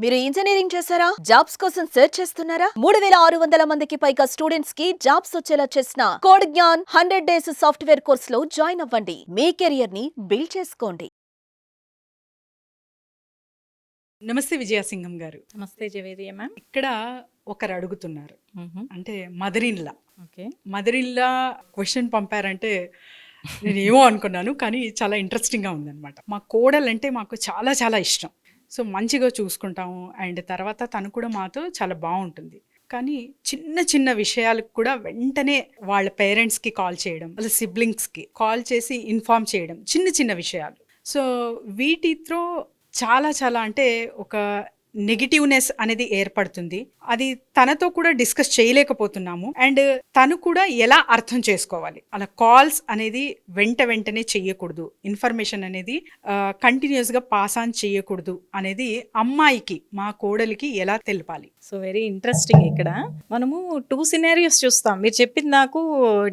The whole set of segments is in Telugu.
మీరు ఇంజనీరింగ్ చేశారా? జాబ్స్ కోసం సెర్చ్ చేస్తున్నారా? 3600 మందికి పైగా స్టూడెంట్స్ కి జాబ్స్ వచ్చేలా చేసిన code Gyan 100 days software course లో జాయిన్ అవ్వండి. మీ కెరియర్ ని బిల్డ్ చేసుకోండి. నమస్తే విజయసింగం గారు. నమస్తే జవేరియా మ్యామ్. ఇక్కడ ఒకరు అడుగుతున్నారు, అంటే mother in law. Okay, mother in law question పంపారంటే నేను ఏమో అనుకున్నాను, కానీ చాలా ఇంట్రెస్టింగ్గా ఉందన్నమాట. మా కోడలంటే మాకు చాలా చాలా ఇష్టం. సో మంచిగా చూసుకుంటాము, అండ్ తర్వాత తను కూడా మాతో చాలా బాగుంటుంది. కానీ చిన్న చిన్న విషయాలకు కూడా వెంటనే వాళ్ళ పేరెంట్స్కి కాల్ చేయడం, వాళ్ళ సిబ్లింగ్స్కి కాల్ చేసి ఇన్ఫార్మ్ చేయడం, చిన్న చిన్న విషయాలు. సో వీటితో చాలా చాలా అంటే ఒక నెగిటివ్నెస్ అనేది ఏర్పడుతుంది. అది తనతో కూడా డిస్కస్ చేయలేకపోతున్నాము. అండ్ తను కూడా ఎలా అర్థం చేసుకోవాలి, అలా కాల్స్ అనేది వెంటనే చెయ్యకూడదు, ఇన్ఫర్మేషన్ అనేది కంటిన్యూస్గా పాస్ ఆన్ చేయకూడదు అనేది అమ్మాయికి, మా కోడలికి ఎలా తెలపాలి? So very interesting. ఇక్కడ మనము 2 సినారియోస్ చూస్తాం. మీరు చెప్పింది నాకు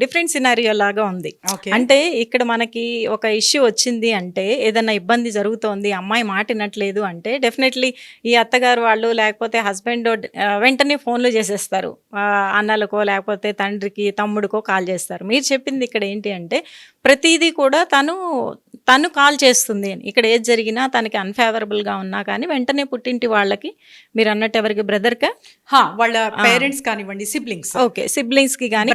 డిఫరెంట్ సినారియో లాగా ఉంది. అంటే ఇక్కడ మనకి ఒక ఇష్యూ వచ్చింది అంటే, ఏదైనా ఇబ్బంది జరుగుతోంది, అమ్మాయి మాట వినట్లేదు అంటే డెఫినెట్లీ ఈ అత్తగారు వాళ్ళు లేకపోతే హస్బెండ్ వెంటనే ఫోన్లు చేసేస్తారు, అన్నలకో లేకపోతే తండ్రికి తమ్ముడికో కాల్ చేస్తారు. మీరు చెప్పింది ఇక్కడ ఏంటి అంటే ప్రతిదీ కూడా తను కాల్ చేస్తుంది అని. ఇక్కడ ఏది జరిగినా తనకి అన్ఫేవరబుల్గా ఉన్నా కానీ వెంటనే పుట్టింటి వాళ్ళకి, మీరు అన్నట్టు ఎవరికి బ్రదర్కా వాళ్ళ పేరెంట్స్ కానివ్వండి, సిబ్లింగ్స్, ఓకే సిబ్లింగ్స్కి కానీ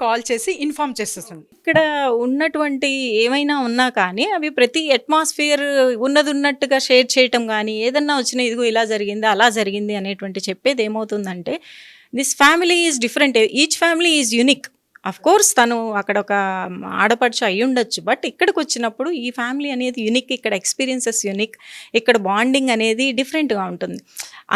కాల్ చేసి ఇన్ఫార్మ్ చేసేస్తుంది. ఇక్కడ ఉన్నటువంటి ఏమైనా ఉన్నా కానీ అవి ప్రతి అట్మాస్ఫియర్ ఉన్నట్టుగా షేర్ చేయటం కానీ, ఏదన్నా వచ్చినా ఇదిగో ఇలా జరిగింది అలా జరిగింది అనేటువంటి చెప్పేది ఏమవుతుందంటే, this family is different, each family is unique. Of course తను అక్కడ ఒక ఆడపడుచు అయి ఉండొచ్చు, బట్ ఇక్కడికి వచ్చినప్పుడు ఈ ఫ్యామిలీ అనేది యూనిక్, ఇక్కడ ఎక్స్పీరియన్సెస్ యూనిక్, ఇక్కడ బాండింగ్ అనేది డిఫరెంట్గా ఉంటుంది.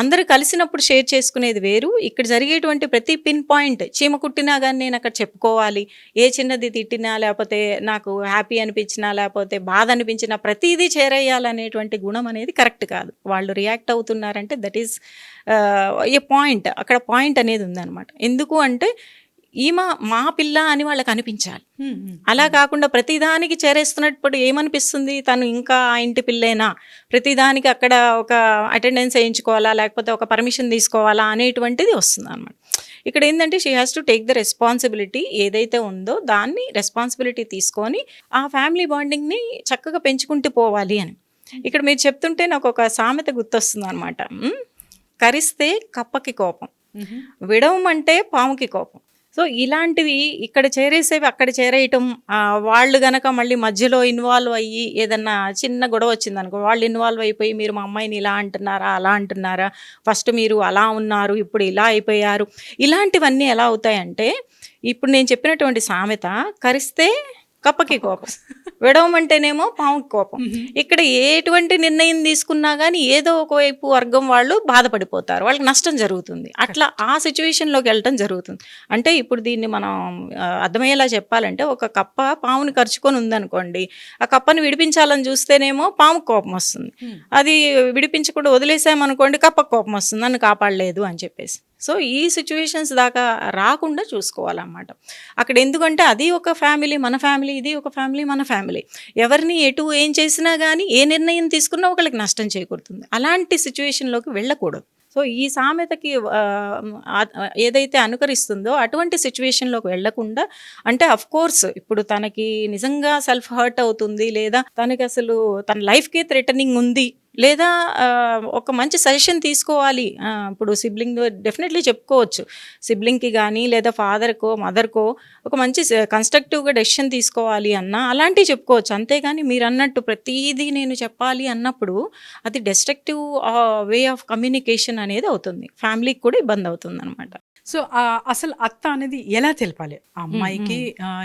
అందరూ కలిసినప్పుడు షేర్ చేసుకునేది వేరు. ఇక్కడ జరిగేటువంటి ప్రతి పిన్ పాయింట్, చీమ కుట్టినా కానీ నేను అక్కడ చెప్పుకోవాలి, ఏ చిన్నది తిట్టినా లేకపోతే నాకు హ్యాపీ అనిపించినా లేకపోతే బాధ అనిపించినా ప్రతిదీ చేరేయాలనేటువంటి గుణం అనేది కరెక్ట్ కాదు. వాళ్ళు రియాక్ట్ అవుతున్నారంటే దట్ ఈస్ ఏ పాయింట్, అక్కడ పాయింట్ అనేది ఉందన్నమాట. ఎందుకు అంటే ఈమె మా పిల్ల అని వాళ్ళకి అనిపించాలి. అలా కాకుండా ప్రతిదానికి చేరేస్తున్నప్పుడు ఏమనిపిస్తుంది, తను ఇంకా ఆ ఇంటి పిల్లేనా, ప్రతిదానికి అక్కడ ఒక అటెండెన్స్ వేయించుకోవాలా లేకపోతే ఒక పర్మిషన్ తీసుకోవాలా అనేటువంటిది వస్తుంది అనమాట. ఇక్కడ ఏంటంటే she has to take the responsibility, ఏదైతే ఉందో దాన్ని రెస్పాన్సిబిలిటీ తీసుకొని ఆ ఫ్యామిలీ బాండింగ్ని చక్కగా పెంచుకుంటూ పోవాలి అని. ఇక్కడ మీరు చెప్తుంటే నాకు ఒక సామెత గుర్తొస్తుంది అనమాట. కరిస్తే కప్పకి కోపం, విడవమంటే పాముకి కోపం. సో ఇలాంటివి ఇక్కడ చేరేసేవి అక్కడ చేరేయటం, వాళ్ళు గనక మళ్ళీ మధ్యలో ఇన్వాల్వ్ అయ్యి ఏదన్నా చిన్న గొడవ వచ్చిందనుకో, వాళ్ళు ఇన్వాల్వ్ అయిపోయి మీరు మా అమ్మాయిని ఇలా అంటున్నారా అలా అంటున్నారా, ఫస్ట్ మీరు అలా ఉన్నారు ఇప్పుడు ఇలా అయిపోయారు, ఇలాంటివన్నీ ఎలా అవుతాయంటే, ఇప్పుడు నేను చెప్పినటువంటి సామెత కరిస్తే కప్పకి కోపం, విడవమంటేనేమో పాముకి కోపం. ఇక్కడ ఎటువంటి నిర్ణయం తీసుకున్నా కానీ ఏదో ఒకవైపు వర్గం వాళ్ళు బాధపడిపోతారు, వాళ్ళకి నష్టం జరుగుతుంది. అట్లా ఆ సిచ్యువేషన్లోకి వెళ్ళటం జరుగుతుంది. అంటే ఇప్పుడు దీన్ని మనం అర్థమయ్యేలా చెప్పాలంటే, ఒక కప్ప పాముని కరుచుకొని ఉందనుకోండి, ఆ కప్పని విడిపించాలని చూస్తేనేమో పాముకి కోపం వస్తుంది, అది విడిపించకుండా వదిలేసామనుకోండి కప్పకి కోపం వస్తుంది, నన్ను కాపాడలేదు అని చెప్పేసి. సో ఈ సిచ్యువేషన్స్ దాకా రాకుండా చూసుకోవాలన్నమాట అక్కడ. ఎందుకంటే అది ఒక ఫ్యామిలీ, మన ఫ్యామిలీ, ఇది ఒక ఫ్యామిలీ, మన ఫ్యామిలీ. ఎవరిని ఎటు ఏం చేసినా కానీ ఏ నిర్ణయం తీసుకున్నా ఒకరికి నష్టం చేకూరుతుంది. అలాంటి సిచ్యువేషన్లోకి వెళ్ళకూడదు. సో ఈ సామెతకి ఏదైతే అనుకరిస్తుందో అటువంటి సిచ్యువేషన్లోకి వెళ్లకుండా, అంటే అఫ్ కోర్స్ ఇప్పుడు తనకి నిజంగా సెల్ఫ్ హర్ట్ అవుతుంది, లేదా తనకి అసలు తన లైఫ్కే థ్రెటనింగ్ ఉంది, లేదా ఒక మంచి సజెషన్ తీసుకోవాలి. ఇప్పుడు సిబ్లింగ్ డెఫినెట్లీ చెప్పుకోవచ్చు, సిబ్లింగ్కి కానీ లేదా ఫాదర్కో మదర్కో ఒక మంచి కన్స్ట్రక్టివ్గా డెసిషన్ తీసుకోవాలి అన్నా అలాంటివి చెప్పుకోవచ్చు. అంతేగాని మీరు అన్నట్టు ప్రతిదీ నేను చెప్పాలి అన్నప్పుడు అది డెస్ట్రక్టివ్ వే ఆఫ్ కమ్యూనికేషన్ అనేది అవుతుంది, ఫ్యామిలీకి కూడా ఇబ్బంది అవుతుంది అనమాట. సో అసలు అత్త అనేది ఎలా తెలపాలి అమ్మాయికి,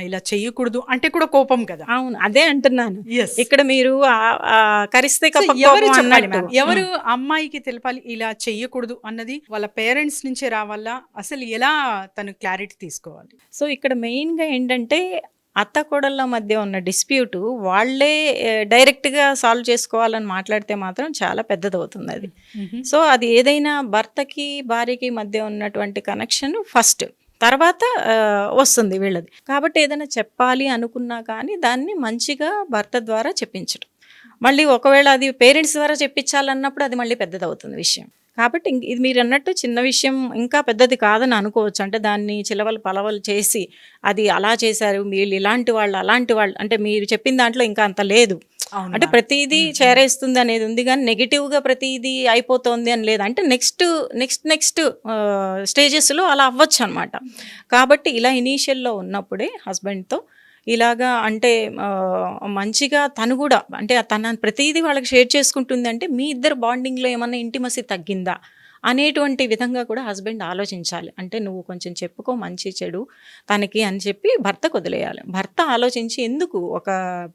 ఇలా చెయ్యకూడదు అంటే కూడా కోపం కదా? అవును, అదే అంటున్నాను. ఇక్కడ మీరు కరిస్తే ఎవరు అమ్మాయికి తెలపాలి ఇలా చెయ్యకూడదు అన్నది? వాళ్ళ పేరెంట్స్ నుంచే రావాలా? అసలు ఎలా తను క్లారిటీ తీసుకోవాలి? సో ఇక్కడ మెయిన్గా ఏంటంటే, అత్త కోడళ్ళ మధ్య ఉన్న డిస్ప్యూటు వాళ్ళే డైరెక్ట్గా సాల్వ్ చేసుకోవాలని మాట్లాడితే మాత్రం చాలా పెద్దదవుతుంది అది. సో అది ఏదైనా భర్తకి భార్యకి మధ్య ఉన్నటువంటి కనెక్షన్ ఫస్ట్, తర్వాత వస్తుంది వీళ్ళది. కాబట్టి ఏదైనా చెప్పాలి అనుకున్నా కానీ దాన్ని మంచిగా భర్త ద్వారా చెప్పించడం. మళ్ళీ ఒకవేళ అది పేరెంట్స్ ద్వారా చెప్పించాలన్నప్పుడు అది మళ్ళీ పెద్దదవుతుంది విషయం. కాబట్టి ఇది మీరు అన్నట్టు చిన్న విషయం ఇంకా పెద్దది కాదని అనుకోవచ్చు. అంటే దాన్ని చిలవలు పలవలు చేసి అది అలా చేశారు, వీళ్ళు ఇలాంటి వాళ్ళు అలాంటి వాళ్ళు, అంటే మీరు చెప్పిన దాంట్లో ఇంకా అంత లేదు. అవును అంటే ma'am. ప్రతిదీ చేరేస్తుంది అనేది ఉంది కానీ నెగిటివ్గా ప్రతిదీ అయిపోతుంది అని లేదు. అంటే నెక్స్ట్ స్టేజెస్లో అలా అవ్వచ్చు అనమాట. కాబట్టి ఇలా ఇనీషియల్లో ఉన్నప్పుడే హస్బెండ్తో ఇలాగా అంటే మంచిగా తను కూడా అంటే తన ప్రతిదీ వాళ్ళకి షేర్ చేసుకుంటుంది. అంటే మీ ఇద్దరు బాండింగ్లో ఏమన్నా ఇంటిమసీ తగ్గిందా అనేటువంటి విధంగా కూడా హస్బెండ్ ఆలోచించాలి. అంటే నువ్వు కొంచెం చెప్పుకో మంచి చెడు తనకి అని చెప్పి భర్తకు వదిలేయాలి. భర్త ఆలోచించి ఎందుకు ఒక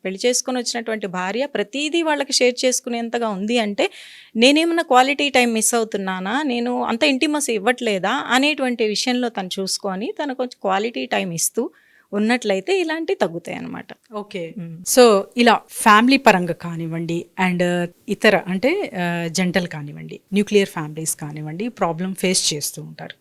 పెళ్లి చేసుకొని వచ్చినటువంటి భార్య ప్రతిదీ వాళ్ళకి షేర్ చేసుకునేంతగా ఉంది అంటే నేనేమన్నా క్వాలిటీ టైం మిస్ అవుతున్నానా, నేను అంత ఇంటిమసీ ఇవ్వట్లేదా అనేటువంటి విషయంలో తను చూసుకొని తను కొంచెం క్వాలిటీ టైం ఇస్తూ ఉన్నట్లయితే ఇలాంటివి తగ్గుతాయి అన్నమాట. ఓకే. సో ఇలా ఫ్యామిలీ పరంగా కానివ్వండి అండ్ ఇతర అంటే జంటలు కానివ్వండి, న్యూక్లియర్ ఫ్యామిలీస్ కానివ్వండి, ప్రాబ్లం ఫేస్ చేస్తూ ఉంటారు.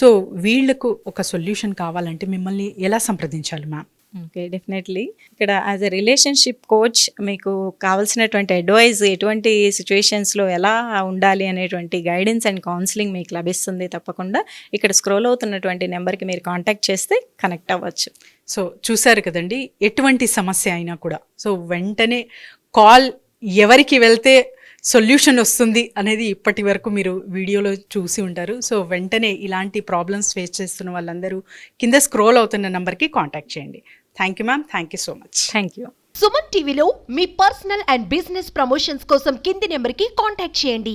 సో వీళ్ళకు ఒక సొల్యూషన్ కావాలంటే మిమ్మల్ని ఎలా సంప్రదించాలి మ్యామ్? ఓకే, డెఫినెట్లీ ఇక్కడ యాజ్ ఎ రిలేషన్షిప్ కోచ్ మీకు కావాల్సినటువంటి అడ్వైజ్ ఎటువంటి సిచ్యువేషన్స్లో ఎలా ఉండాలి అనేటువంటి గైడెన్స్ అండ్ కౌన్సిలింగ్ మీకు లభిస్తుంది. తప్పకుండా ఇక్కడ స్క్రోల్ అవుతున్నటువంటి నెంబర్కి మీరు కాంటాక్ట్ చేస్తే కనెక్ట్ అవ్వచ్చు. సో చూసారు కదండి, ఎటువంటి సమస్య అయినా కూడా సో వెంటనే కాల్ ఎవరికి వెళ్తే సొల్యూషన్ వస్తుంది అనేది ఇప్పటి వరకు మీరు వీడియోలో చూసి ఉంటారు. సో వెంటనే ఇలాంటి ప్రాబ్లమ్స్ ఫేస్ చేస్తున్న వాళ్ళందరూ కింద స్క్రోల్ అవుతున్న నెంబర్కి కాంటాక్ట్ చేయండి. Thank you ma'am, thank you so much. Thank you. Suman టీవీలో మీ పర్సనల్ అండ్ బిజినెస్ ప్రమోషన్స్ కోసం కింది నెంబర్కి కాంటాక్ట్ చేయండి.